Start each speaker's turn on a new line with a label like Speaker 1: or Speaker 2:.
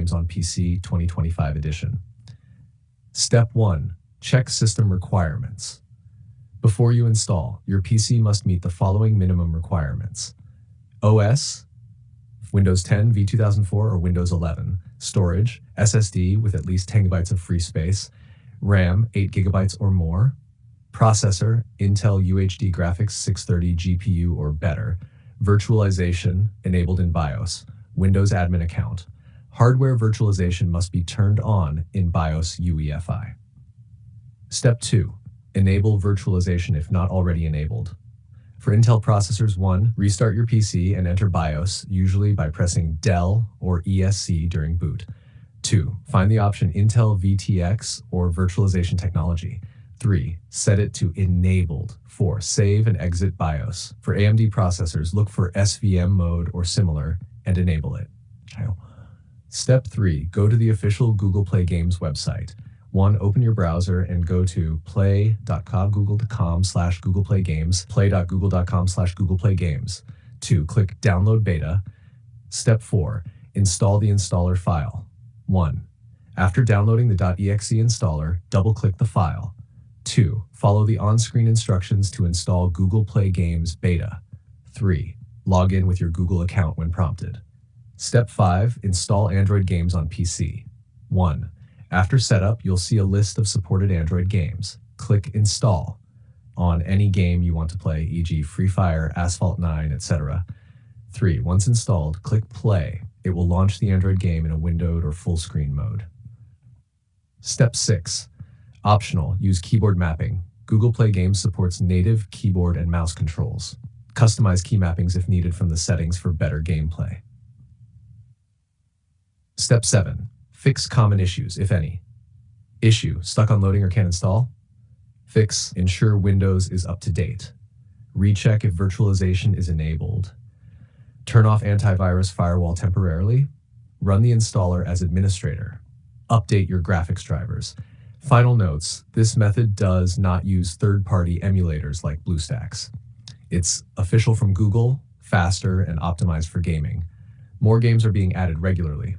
Speaker 1: games on PC 2025 edition. Step 1. Check system requirements. Before you install, your PC must meet the following minimum requirements. OS, Windows 10, v2004, or Windows 11. Storage, SSD with at least 10 gigabytes of free space. RAM, 8 gigabytes or more. Processor, Intel UHD graphics 630 GPU or better. Virtualization, enabled in BIOS. Windows admin account. Hardware virtualization must be turned on in BIOS UEFI. Step 2. Enable virtualization if not already enabled. For Intel processors, 1. Restart your PC and enter BIOS, usually by pressing Del or ESC during boot. 2. Find the option Intel VTX or Virtualization Technology. 3. Set it to Enabled. 4. Save and exit BIOS. For AMD processors, look for SVM mode or similar and enable it. Step 3. Go to the official Google Play Games website. 1. Open your browser and go to play.google.com/googleplaygames, play.google.com/googleplaygames. 2. Click Download Beta. Step 4. Install the installer file. 1. After downloading the .exe installer, double-click the file. 2. Follow the on-screen instructions to install Google Play Games Beta. 3. Log in with your Google account when prompted. Step 5. Install Android games on PC. 1. After setup, you'll see a list of supported Android games. Click Install on any game you want to play, e.g. Free Fire, Asphalt 9, etc. 3. Once installed, click Play. It will launch the Android game in a windowed or full screen mode. Step 6. Optional, use keyboard mapping. Google Play Games supports native keyboard and mouse controls. Customize key mappings if needed from the settings for better gameplay. Step 7. Fix common issues, if any. Issue, stuck on loading or can't install? Fix, ensure Windows is up to date. Recheck if virtualization is enabled. Turn off antivirus firewall temporarily. Run the installer as administrator. Update your graphics drivers. Final notes, this method does not use third-party emulators like BlueStacks. It's official from Google, faster, and optimized for gaming. More games are being added regularly.